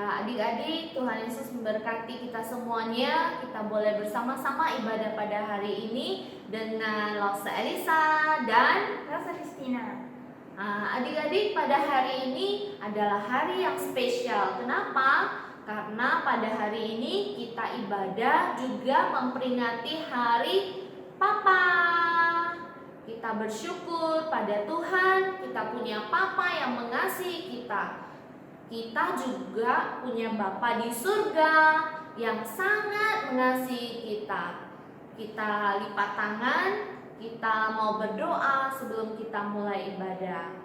Ya, adik-adik, Tuhan Yesus memberkati kita semuanya. Kita boleh bersama-sama ibadah pada hari ini dengan Losa Elisa dan Rosa Christina. Adik-adik, pada hari ini adalah hari yang spesial. Kenapa? Karena pada hari ini kita ibadah juga memperingati hari Papa. Kita bersyukur pada Tuhan, kita punya Papa yang mengasihi kita. Kita juga punya Bapa di surga yang sangat mengasihi kita. Kita lipat tangan, kita mau berdoa sebelum kita mulai ibadah.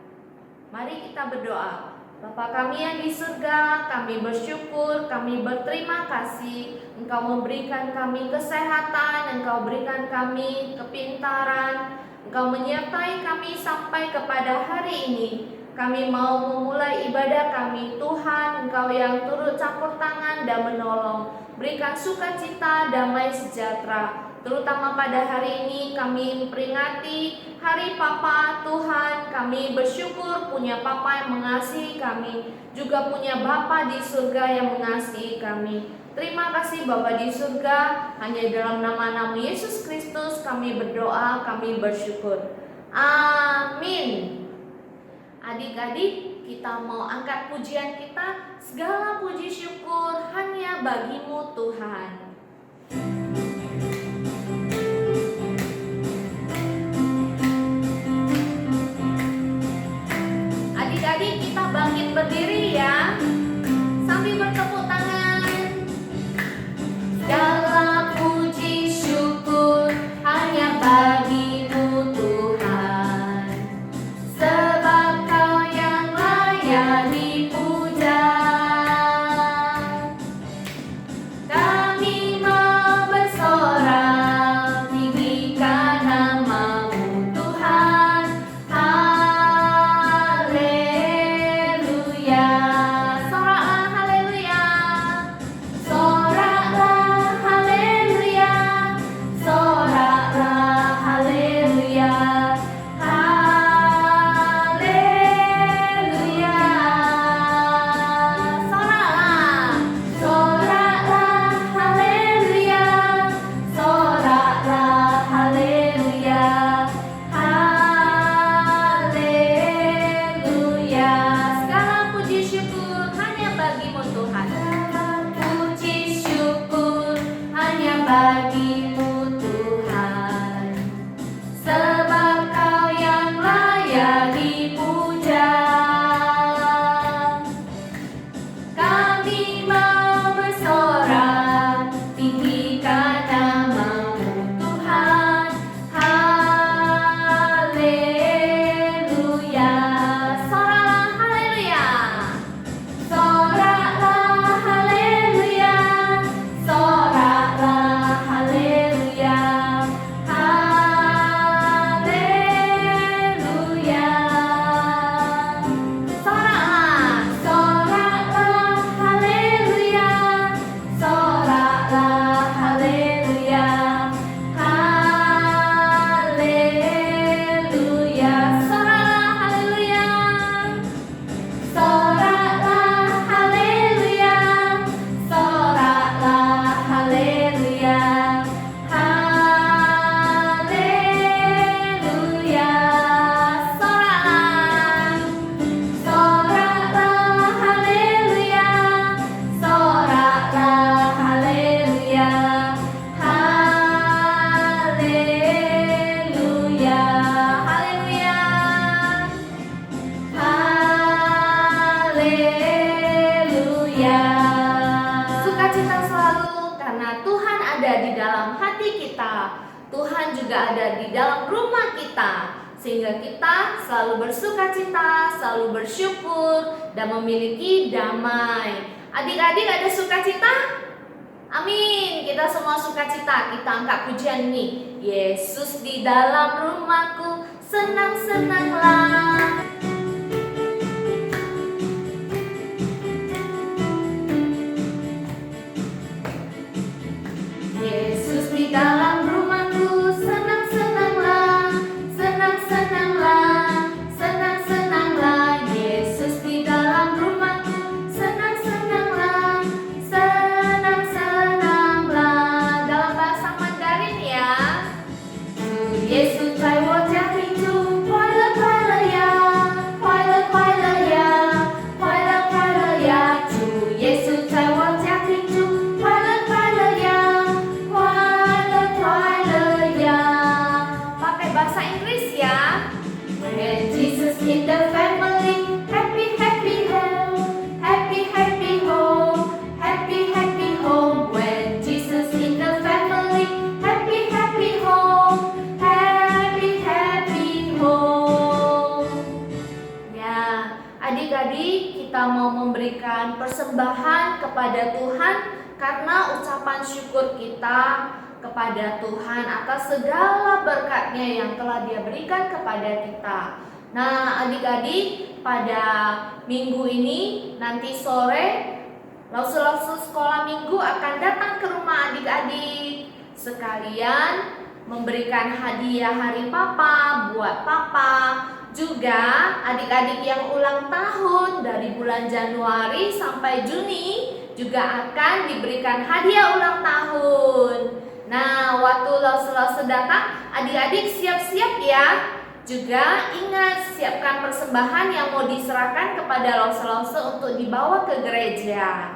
Mari kita berdoa. Bapa kami yang di surga, kami bersyukur, kami berterima kasih. Engkau memberikan kami kesehatan, Engkau berikan kami kepintaran, Engkau menyertai kami sampai kepada hari ini. Kami mau memulai ibadah kami, Tuhan, Engkau yang turut campur tangan dan menolong. Berikan sukacita, damai sejahtera. Terutama pada hari ini kami memperingati Hari Papa. Tuhan, kami bersyukur punya Papa yang mengasihi kami, juga punya Bapa di surga yang mengasihi kami. Terima kasih Bapa di surga, hanya dalam nama Yesus Kristus kami berdoa, kami bersyukur. Amin. Adik-adik, kita mau angkat pujian kita. Segala puji syukur hanya bagimu Tuhan. Adik-adik, kita bangkit berdiri ya, sambil bertepuk tangan. Segala puji syukur hanya bagimu Tuhan, sebab Kau yang layak dipuja. Kami mau bersorak, tinggikan nama-Mu Tuhan. Haleluya. Soraklah haleluya. Soraklah haleluya. Soraklah haleluya. Haleluya. Soraklah. Soraklah haleluya. Soraklah haleluya. Haleluya. Segala puji syukur hanya bagimu Tuhan. Puji syukur hanya bagimu Tuhan, sebab Kau yang layak dipuja. Kami mau bersorak, tinggikan nama-Mu Tuhan. Haleluya. Soraklah haleluya. Soraklah haleluya. Soraklah haleluya. Haleluya. Soraklah. Soraklah haleluya. Soraklah haleluya. Haleluya. Soraklah haleluya. Soraklah haleluya. Soraklah haleluya. Haleluya. Soraklah. Soraklah haleluya. Soraklah haleluya. Haleluya. Haleluya. Haleluya. Sukacita selalu karena Tuhan ada di dalam hati kita. Tuhan juga ada di dalam rumah kita, sehingga kita selalu bersukacita, selalu bersyukur, dan memiliki damai. Adik-adik, ada sukacita? Amin. Kita semua sukacita. Kita angkat pujian ini. Yesus di dalam rumahku, senang-senanglah. Yesus di dalam rumahku, senang-senanglah, senang-senanglah, senang-senanglah. Yesus di dalam rumahku, senang-senanglah. Inggris ya. When Jesus in the family, happy happy home, happy happy home, happy happy home. When Jesus in the family, happy happy home, happy happy home. Ya, adik-adik, kita mau memberikan persembahan kepada Tuhan karena ucapan syukur kita kepada Tuhan atas segala berkat-Nya yang telah Dia berikan kepada kita. Nah, adik-adik, pada minggu ini nanti sore lausu-lausu sekolah minggu akan datang ke rumah adik-adik sekalian memberikan hadiah hari Papa buat Papa. Juga adik-adik yang ulang tahun dari bulan Januari sampai Juni juga akan diberikan hadiah ulang tahun. Nah, waktu lausu-lausu datang, adik-adik siap-siap ya. Juga ingat, siapkan persembahan yang mau diserahkan kepada lausu-lausu untuk dibawa ke gereja.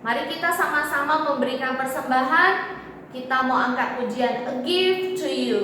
Mari kita sama-sama memberikan persembahan. Kita mau angkat pujian A Gift to You.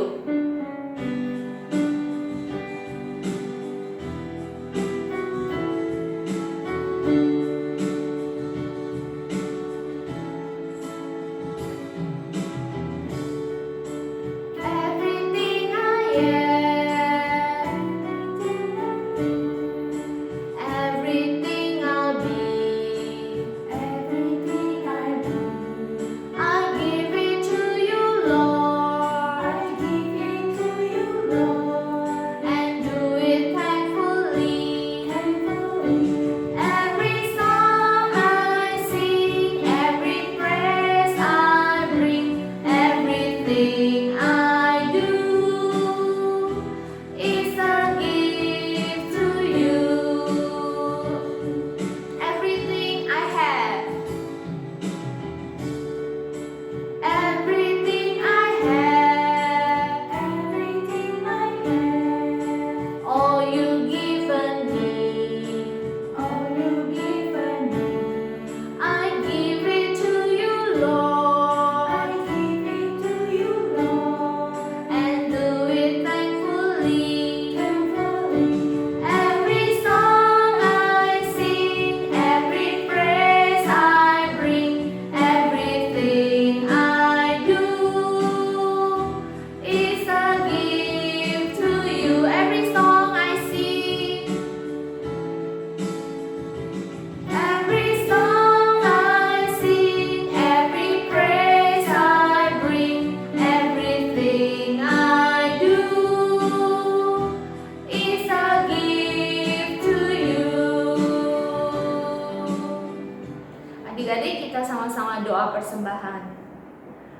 Adik-adik, kita sama-sama doa persembahan.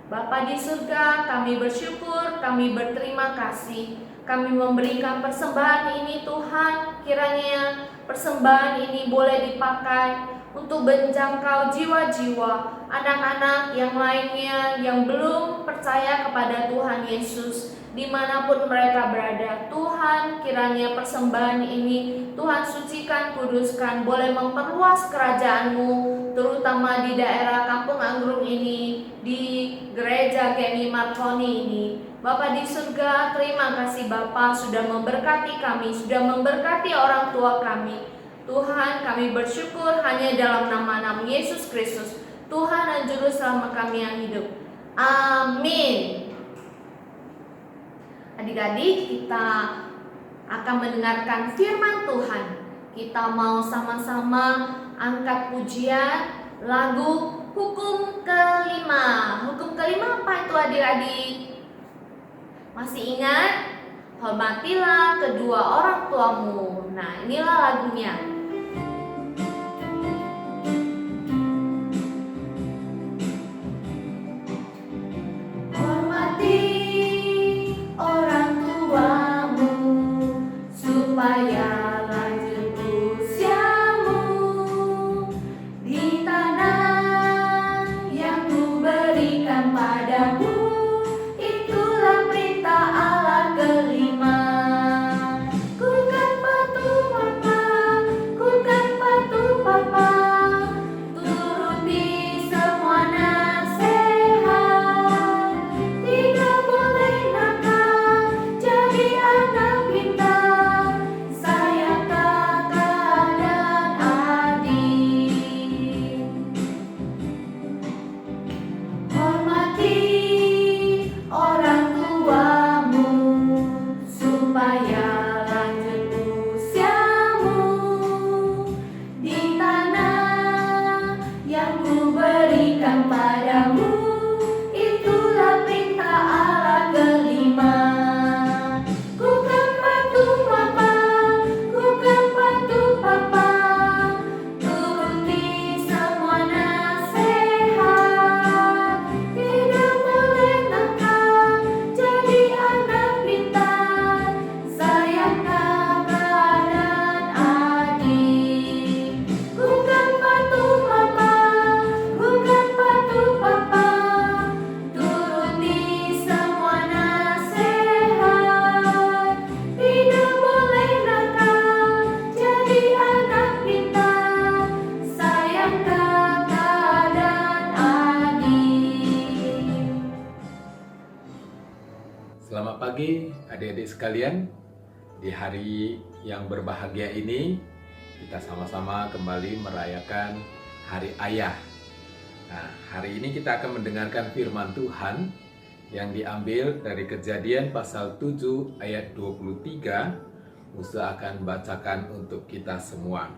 Bapa di surga, kami bersyukur, kami berterima kasih. Kami memberikan persembahan ini Tuhan, kiranya persembahan ini boleh dipakai untuk menjangkau jiwa-jiwa anak-anak yang lainnya yang belum percaya kepada Tuhan Yesus dimanapun mereka berada. Tuhan, kiranya persembahan ini Tuhan sucikan, kuduskan, boleh memperluas kerajaan-Mu, terutama di daerah Kampung Anggrung ini, di gereja Gemi Marconi ini. Bapa di surga, terima kasih Bapa sudah memberkati kami, sudah memberkati orang tua kami. Tuhan, kami bersyukur hanya dalam nama Yesus Kristus, Tuhan dan Juru Selamat kami yang hidup. Amin. Adik-adik, kita akan mendengarkan firman Tuhan. Kita mau sama-sama angkat pujian lagu Hukum Kelima. Hukum kelima apa itu adik-adik? Masih ingat? Hormatilah kedua orang tuamu. Nah, inilah lagunya. Hormati orang tuamu supaya lanjut usiamu di tanah yang kuberikan padamu. Itulah perintah Allah kelima. Ku kan patuh Bapa, supaya lanjut usiamu di tanah yang ku berikan padamu. Itulah perintah Allah kelima. Bukan patuh papa, bukan patuh papa, turuti semua nasihat. Tidak boleh nakal, jadi anak pintar, sayang kakak dan adik. Bukan patuh papa, bukan patuh papa, turuti semua nasihat. Tidak boleh nakal, jadi anak pintar, sayang kakak dan adik. Selamat pagi adik-adik sekalian. Di hari yang berbahagia ini kita sama-sama kembali merayakan Hari Ayah. Nah, hari ini kita akan mendengarkan firman Tuhan yang diambil dari Kejadian pasal 7 ayat 23. Musa akan bacakan untuk kita semua.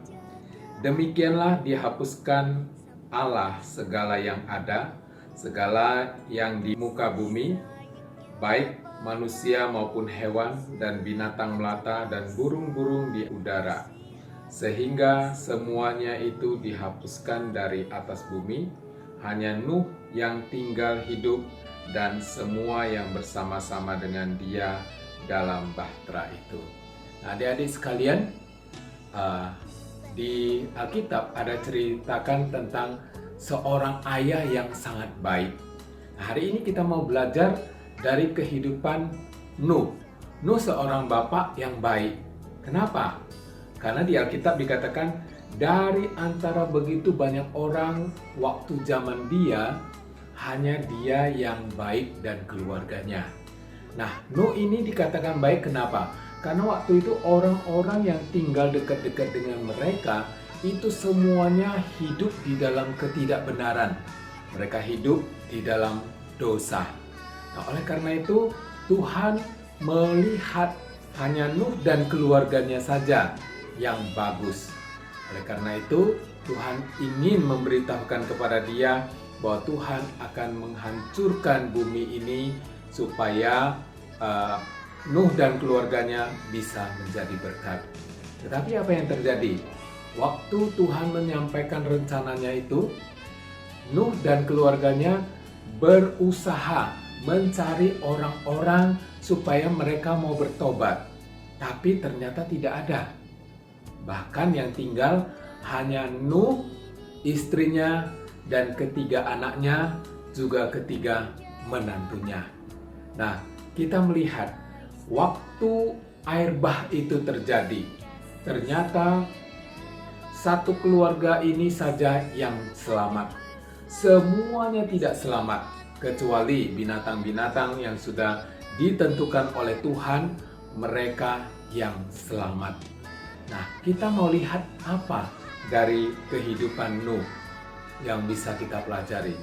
Demikianlah dihapuskan Allah segala yang ada, segala yang di muka bumi, baik manusia maupun hewan dan binatang melata dan burung-burung di udara, sehingga semuanya itu dihapuskan dari atas bumi. Hanya Nuh yang tinggal hidup dan semua yang bersama-sama dengan dia dalam bahtera itu. Nah, adik-adik sekalian, di Alkitab ada ceritakan tentang seorang ayah yang sangat baik. Nah, hari ini kita mau belajar dari kehidupan Nuh. Nuh seorang bapak yang baik. Kenapa? Karena di Alkitab dikatakan dari antara begitu banyak orang waktu zaman dia, hanya dia yang baik dan keluarganya. Nah, Nuh ini dikatakan baik kenapa? Karena waktu itu orang-orang yang tinggal dekat-dekat dengan mereka itu semuanya hidup di dalam ketidakbenaran. Mereka hidup di dalam dosa. Nah, oleh karena itu Tuhan melihat hanya Nuh dan keluarganya saja yang bagus. Oleh karena itu Tuhan ingin memberitahukan kepada dia bahwa Tuhan akan menghancurkan bumi ini supaya Nuh dan keluarganya bisa menjadi berkat. Tetapi apa yang terjadi? Waktu Tuhan menyampaikan rencananya itu, Nuh dan keluarganya berusaha mencari orang-orang supaya mereka mau bertobat. Tapi ternyata tidak ada. Bahkan yang tinggal hanya Nuh, istrinya, dan ketiga anaknya, juga ketiga menantunya. Nah, kita melihat waktu air bah itu terjadi, ternyata satu keluarga ini saja yang selamat. Semuanya tidak selamat, kecuali binatang-binatang yang sudah ditentukan oleh Tuhan, mereka yang selamat. Nah, kita mau lihat apa dari kehidupan Nuh yang bisa kita pelajari.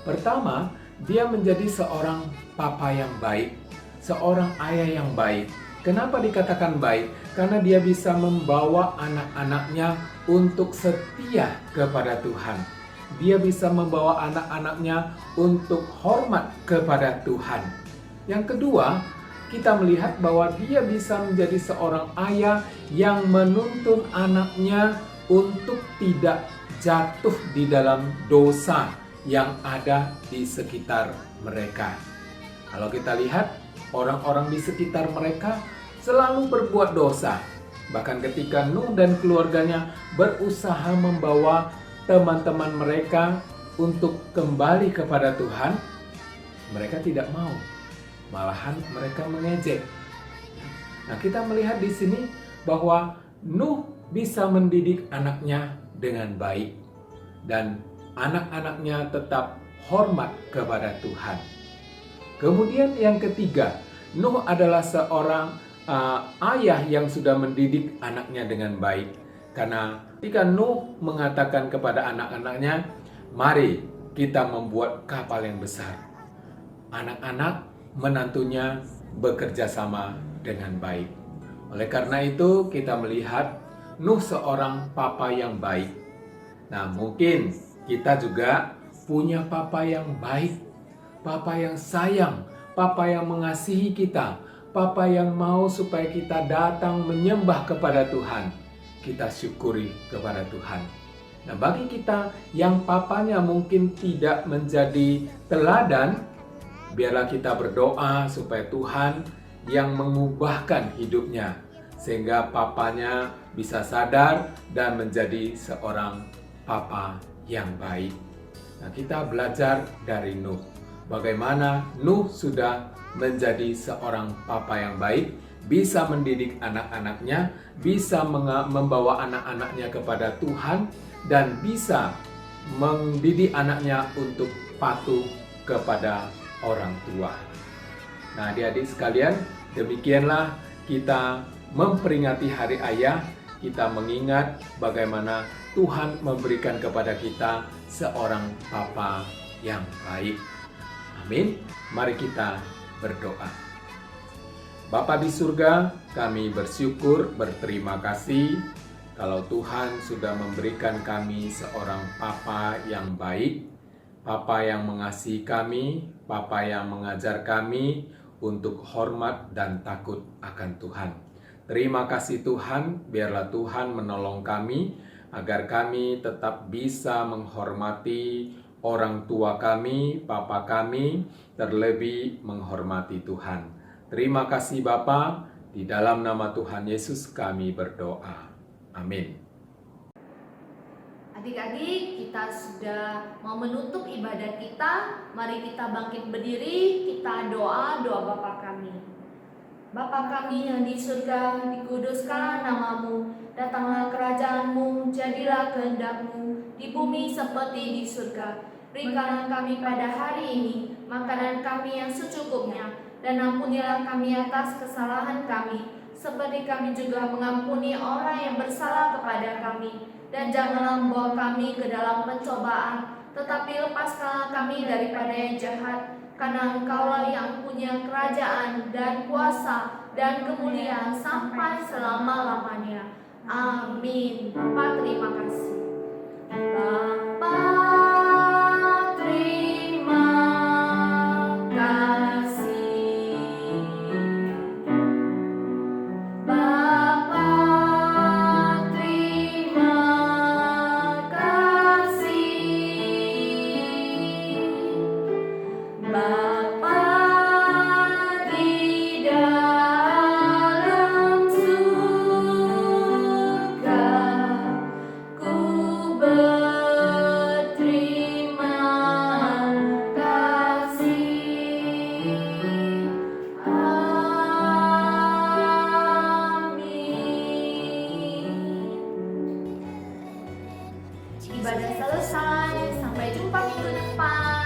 Pertama, dia menjadi seorang papa yang baik, seorang ayah yang baik. Kenapa dikatakan baik? Karena dia bisa membawa anak-anaknya untuk setia kepada Tuhan. Dia bisa membawa anak-anaknya untuk hormat kepada Tuhan. Yang kedua, kita melihat bahwa dia bisa menjadi seorang ayah yang menuntun anaknya untuk tidak jatuh di dalam dosa yang ada di sekitar mereka. Kalau kita lihat, orang-orang di sekitar mereka selalu berbuat dosa. Bahkan ketika Nuh dan keluarganya berusaha membawa teman-teman mereka untuk kembali kepada Tuhan, mereka tidak mau. Malahan mereka mengejek. Nah, kita melihat di sini bahwa Nuh bisa mendidik anaknya dengan baik dan anak-anaknya tetap hormat kepada Tuhan. Kemudian yang ketiga, Nuh adalah seorang ayah yang sudah mendidik anaknya dengan baik. Karena ketika Nuh mengatakan kepada anak-anaknya, mari kita membuat kapal yang besar. Anak-anak menantunya bekerja sama dengan baik. Oleh karena itu, kita melihat Nuh seorang papa yang baik. Nah, mungkin kita juga punya papa yang baik, papa yang sayang, papa yang mengasihi kita, papa yang mau supaya kita datang menyembah kepada Tuhan. Kita syukuri kepada Tuhan. Nah, bagi kita yang papanya mungkin tidak menjadi teladan, biarlah kita berdoa supaya Tuhan yang mengubahkan hidupnya, sehingga papanya bisa sadar dan menjadi seorang papa yang baik. Nah, kita belajar dari Nuh. Bagaimana Nuh sudah menjadi seorang papa yang baik, bisa mendidik anak-anaknya, bisa membawa anak-anaknya kepada Tuhan, dan bisa mendidik anaknya untuk patuh kepada orang tua. Nah, adik-adik sekalian, demikianlah kita memperingati Hari Ayah. Kita mengingat bagaimana Tuhan memberikan kepada kita seorang papa yang baik. Amin. Mari kita berdoa. Bapa di surga, kami bersyukur, berterima kasih kalau Tuhan sudah memberikan kami seorang papa yang baik, papa yang mengasihi kami, papa yang mengajar kami untuk hormat dan takut akan Tuhan. Terima kasih Tuhan, biarlah Tuhan menolong kami agar kami tetap bisa menghormati orang tua kami, papa kami, terlebih menghormati Tuhan. Terima kasih Bapa, di dalam nama Tuhan Yesus kami berdoa. Amin. Adik-adik, kita sudah mau menutup ibadah kita. Mari kita bangkit berdiri, kita doa Bapa kami. Bapa kami yang di surga, dikuduskanlah namamu, datanglah kerajaanmu, jadilah kehendak-mu, di bumi seperti di surga. Berikanlah kami pada hari ini makanan kami yang secukupnya, dan ampunilah kami atas kesalahan kami, seperti kami juga mengampuni orang yang bersalah kepada kami. Dan janganlah membawa kami ke dalam pencobaan, tetapi lepaskanlah kami daripada yang jahat. Karena Engkaulah yang punya kerajaan dan kuasa dan kemuliaan sampai selama-lamanya. Amin. Bapa, terima kasih. Bapa, terima kasih. Bapa, terima kasih. Bapa di dalam surga, ku berterima kasih. Amin. Ibadah selesai, sampai jumpa minggu depan.